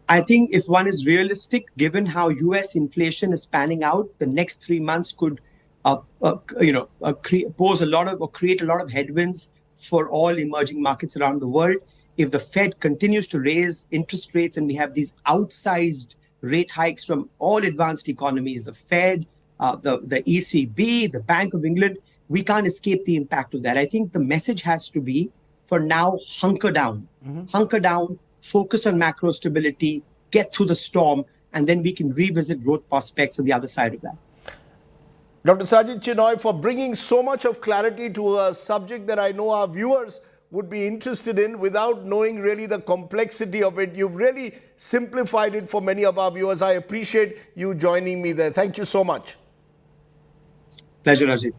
I think if one is realistic, given how US inflation is panning out, the next 3 months could pose a lot of or create a lot of headwinds for all emerging markets around the world. If the Fed continues to raise interest rates and we have these outsized rate hikes from all advanced economies, the Fed, the ECB, the Bank of England, we can't escape the impact of that. I think the message has to be, for now, hunker down. Hunker down, focus on macro stability, get through the storm, and then we can revisit growth prospects on the other side of that. Dr. Sajid Chinoy, for bringing so much of clarity to a subject that I know our viewers would be interested in without knowing really the complexity of it. You've really simplified it for many of our viewers. I appreciate you joining me there. Thank you so much. Pleasure, Rajdeep.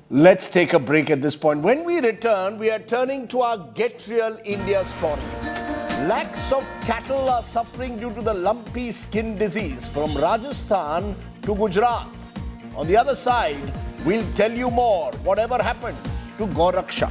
Let's take a break at this point. When we return, we are turning to our Get Real India story. Lakhs of cattle are suffering due to the lumpy skin disease from Rajasthan to Gujarat. On the other side, we'll tell you more whatever happened to Gauraksha.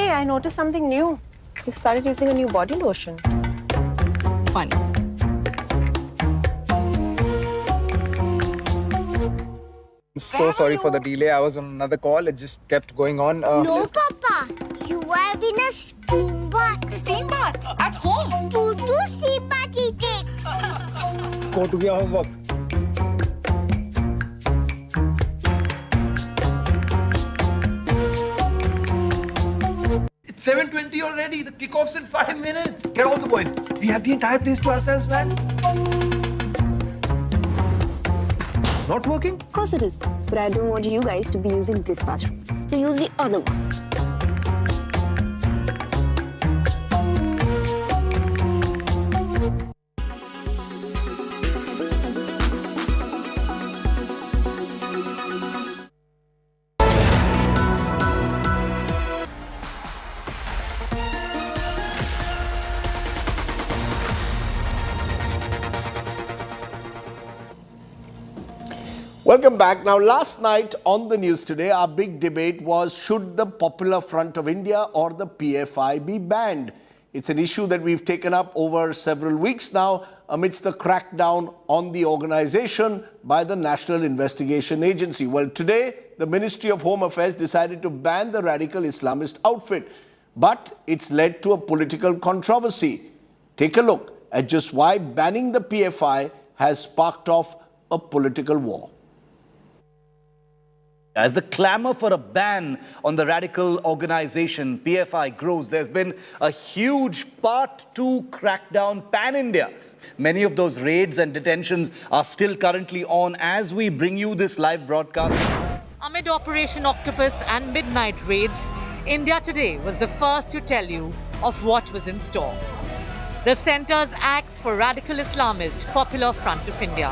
I noticed something new. You started using a new body lotion. Fun. I'm so sorry for the delay. I was on another call. It just kept going on. No, Papa. You are in a steam bath. Steam bath? At home? Two steam bath he takes. Go to your homework. It's 7:20 already. The kickoff's in 5 minutes. Get all the boys. We have the entire place to ourselves, man. Not working? Of course it is. But I don't want you guys to be using this bathroom. So use the other one. Welcome back. Now, last night on the news today, our big debate was, should the Popular Front of India or the PFI be banned? It's an issue that we've taken up over several weeks now amidst the crackdown on the organization by the National Investigation Agency. Well, today, the Ministry of Home Affairs decided to ban the radical Islamist outfit, but it's led to a political controversy. Take a look at just why banning the PFI has sparked off a political war. As the clamor for a ban on the radical organization PFI grows, there's been a huge Part 2 crackdown pan-India. Many of those raids and detentions are still currently on as we bring you this live broadcast. Amid Operation Octopus and midnight raids, India Today was the first to tell you of what was in store. the centre's axe for radical Islamist Popular Front of India.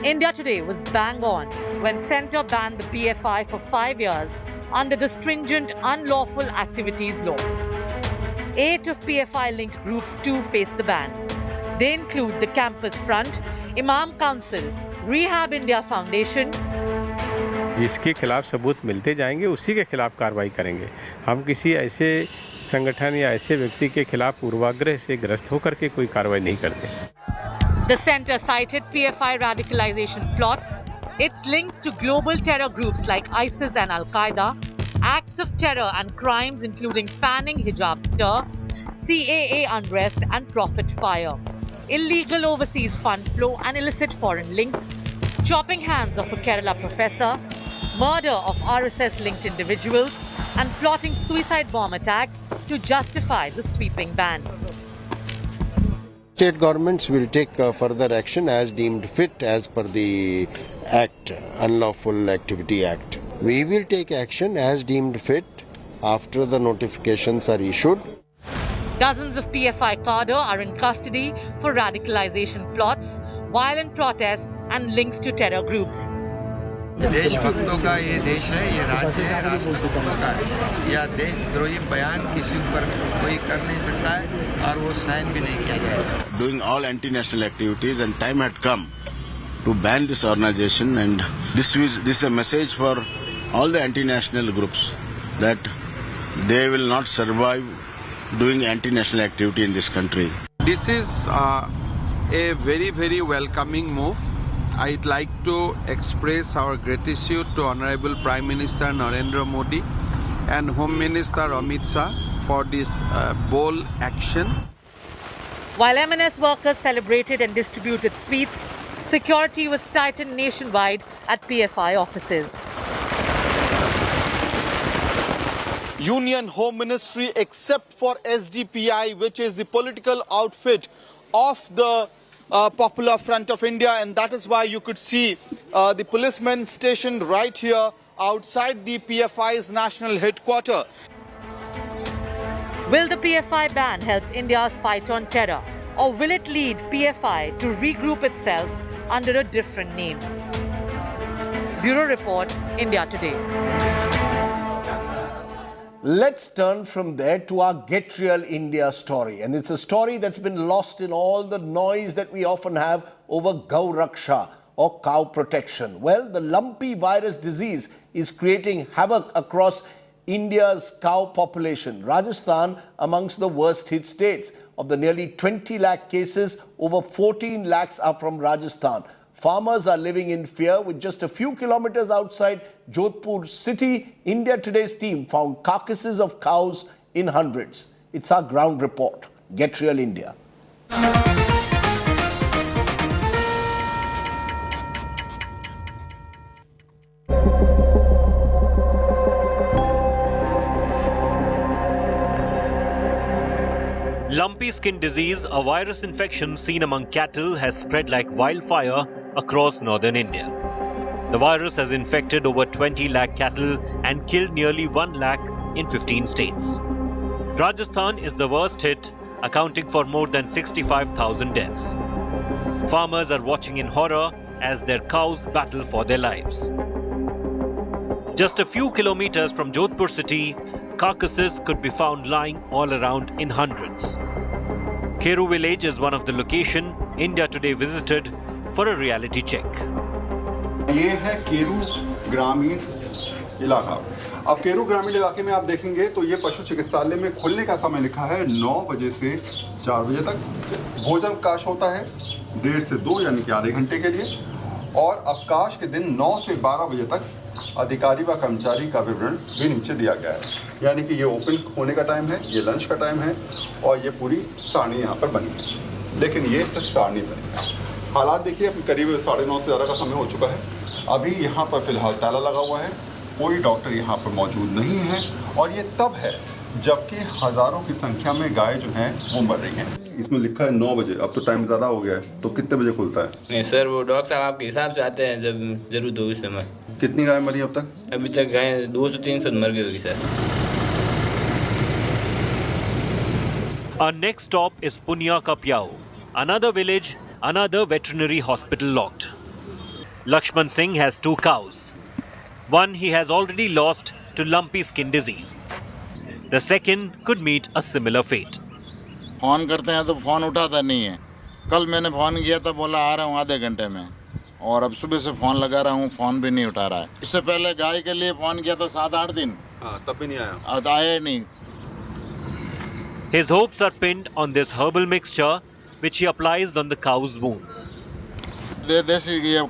India Today was bang on when centre banned the PFI for 5 years under the stringent Unlawful Activities Law. 8 of PFI-linked groups too face the ban. They include the Campus Front, Imam Council, Rehab India Foundation. जिसके खिलाफ सबूत मिलते जाएंगे उसी के खिलाफ कार्रवाई करेंगे. हम किसी ऐसे संगठन या ऐसे व्यक्ति के खिलाफ पूर्वाग्रह से ग्रस्त होकर के कोई कार्रवाई नहीं करते. The centre cited PFI radicalization plots, its links to global terror groups like ISIS and Al-Qaeda, acts of terror and crimes including fanning hijab stir, CAA unrest and profit fire, illegal overseas fund flow and illicit foreign links, chopping hands of a Kerala professor, murder of RSS-linked individuals, and plotting suicide bomb attacks to justify the sweeping ban. State governments will take further action as deemed fit as per the Act, Unlawful Activity Act. We will take action as deemed fit after the notifications are issued. Dozens of PFI cadre are in custody for radicalization plots, violent protests and links to terror groups. देशभक्तों का ये देश है, ये राज्य है, राष्ट्रभक्तों का है. या देशद्रोही बयान किसी पर कोई कर नहीं सकता है और वो साइन भी नहीं किया जाएगा. Doing all anti-national activities and time had come to ban this organization, and this is a message for all the anti-national groups that they will not survive doing anti-national activity in this country. This is a very, very welcoming move. I'd like to express our gratitude to Honorable Prime Minister Narendra Modi and Home Minister Amit Shah for this bold action. While M&S workers celebrated and distributed sweets, security was tightened nationwide at PFI offices. Union Home Ministry, except for SDPI, which is the political outfit of the Popular Front of India, and that is why you could see the policemen stationed right here outside the PFI's national headquarters. Will the PFI ban help India's fight on terror, or will it lead PFI to regroup itself under a different name? Bureau Report, India Today. Let's turn from there to our Get Real India story. And it's a story that's been lost in all the noise that we often have over Gau Raksha or cow protection. Well, the Lumpy virus disease is creating havoc across India's cow population. Rajasthan amongst the worst hit states. Of the nearly 20 lakh cases, over 14 lakhs are from Rajasthan. Farmers are living in fear. With just a few kilometers outside Jodhpur city, India Today's team found carcasses of cows in hundreds. It's our ground report. Get Real India. Lumpy skin disease, a virus infection seen among cattle, has spread like wildfire across northern India. The virus has infected over 20 lakh cattle and killed nearly 1 lakh in 15 states. Rajasthan is the worst hit, accounting for more than 65,000 deaths. Farmers are watching in horror as their cows battle for their lives. Just a few kilometers from Jodhpur city, carcasses could be found lying all around in hundreds. Keru village is one of the locations India Today visited for a reality check. ये है केरू ग्रामीण इलाका. अब केरू ग्रामीण इलाके में आप देखेंगे तो ये पशु चिकित्सालय में खुलने का समय लिखा है 9 बजे से 4 बजे तक. भोजन काश होता है 1.5 से 2 यानी कि आधे घंटे के लिए, और अवकाश के दिन 9 से 12 बजे तक अधिकारी व कर्मचारी का विवरण भी नीचे दिया गया है. यानी कि ये ओपन होने का टाइम है, ये लंच का टाइम है, और ये पूरी सारणी यहाँ पर बनी है. लेकिन ये सिर्फ सारणी बनी है. हालात देखिए, करीब 9:30 से ज़्यादा का समय हो चुका है. अभी यहाँ पर फिलहाल ताला लगा हुआ है, कोई डॉक्टर यहाँ पर मौजूद नहीं है, और ये तब है जबकि हज़ारों की संख्या में गाय जो हैं वो मर रही हैं. इसमें लिखा है 9 बजे. अब तो टाइम ज़्यादा हो गया है, तो कितने बजे खुलता है? नहीं सर, वो डॉक्टर साहब आपके हिसाब से आते हैं जब जरूरत हो उस समय. कितनी गाय मरी अब तक? अभी तक गाय 200-300 मर गई होगी sir. Our next stop is Punya Kapyao, another village, another veterinary hospital locked. Lakshman Singh has 2 cows. One he has already lost to lumpy skin disease. The second could meet a similar fate. Phone करते हैं तो phone उठाता नहीं है। कल मैंने phone किया था, बोला आ रहा हूँ आधे घंटे में, और अब सुबह से फोन लगा रहा हूँ, फोन भी नहीं उठा रहा है। इससे पहले गाय के लिए फोन किया था 7-8 दिन, तब भी नहीं आया। अब आया ही नहीं। His hopes are pinned on this herbal mixture which he applies on the cow's wounds. देसी ये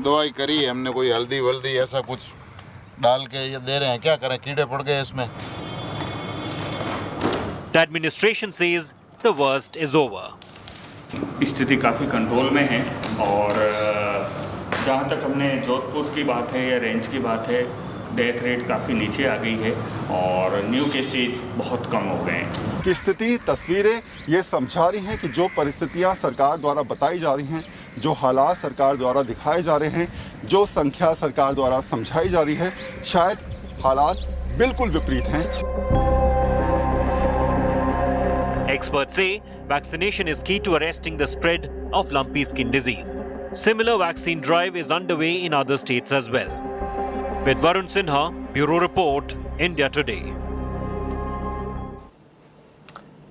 दवाई करी है हमने, कोई हल्दी वल्दी ऐसा कुछ डाल के ये दे रहे हैं, क्या करें, कीड़े पड़ गए इसमें। The administration says the worst is over. स्थिति काफ़ी कंट्रोल में है, और जहाँ तक हमने जोधपुर की बात है या रेंज की बात है, डेथ रेट काफ़ी नीचे आ गई है और न्यू केसेज बहुत कम हो गए हैं। की स्थिति, तस्वीरें ये समझा रही हैं कि जो परिस्थितियां सरकार द्वारा बताई जा रही हैं, जो हालात सरकार द्वारा दिखाए जा रहे हैं, जो संख्या सरकार द्वारा समझाई जा रही है, शायद हालात बिल्कुल विपरीत हैं। Experts say vaccination is key to arresting the spread of lumpy skin disease. Similar vaccine drive is underway in other states as well. With Varun Sinha, Bureau Report, India Today.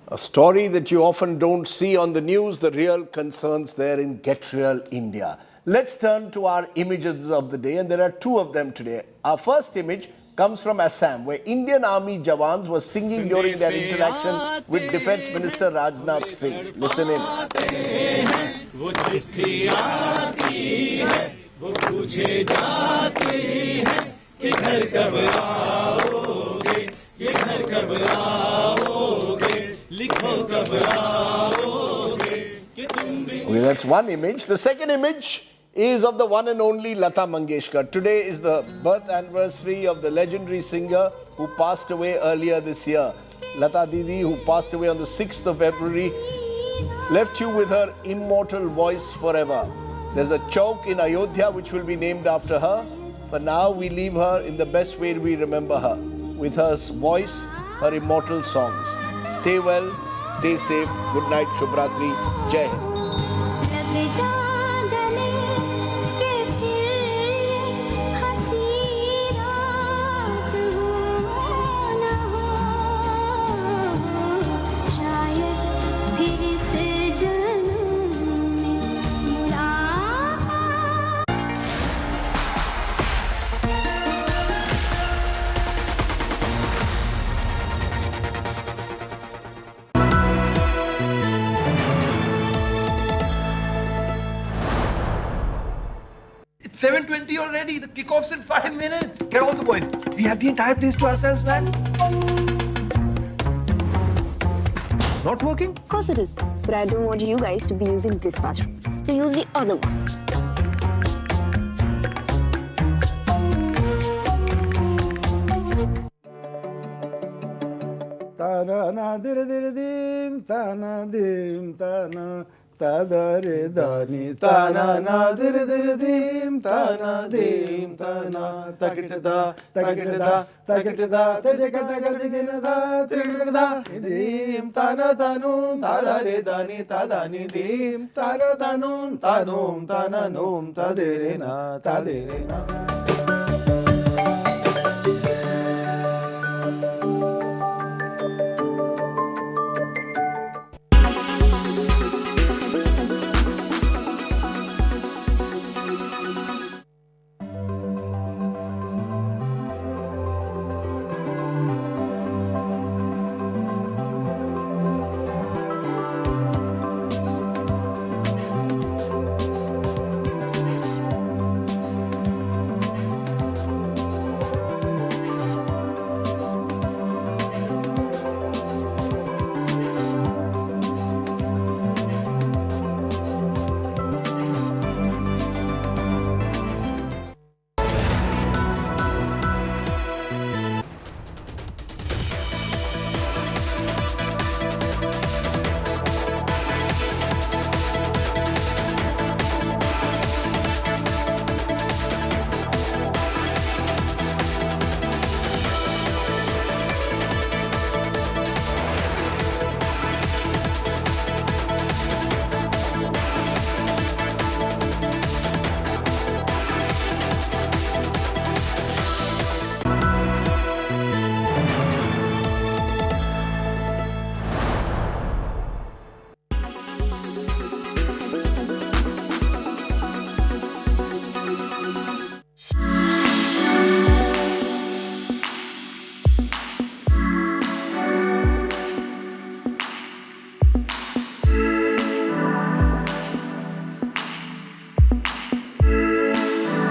A story that you often don't see on the news, the real concerns there in Get Real India. Let's turn to our images of the day, and there are 2 of them today. Our first image comes from Assam, where Indian Army jawans were singing during their interaction with Defence Minister Rajdeep Singh. Listen in. Okay, that's one image. The second image is of the one and only Lata Mangeshkar. Today is the birth anniversary of the legendary singer who passed away earlier this year. Lata Didi, who passed away on the 6th of February, left you with her immortal voice forever. There's a chowk in Ayodhya which will be named after her. For now, we leave her in the best way we remember her, with her voice, her immortal songs. Stay well, stay safe. Good night, Shubhratri. Jai Hind. It's 7:20 already. The kickoff's in 5 minutes. Get all the boys. We have the entire place to ourselves, man. Not working? Of course it is. But I don't want you guys to be using this bathroom. So use the other one. Tana dir dir dim, tana dim, tana. Tadare dani tana na dir dir dim tana dim tana takita takita takita takita digina da tirida dim tana tanum tadare dani tadani dim tana tanum tanum tananum tadere na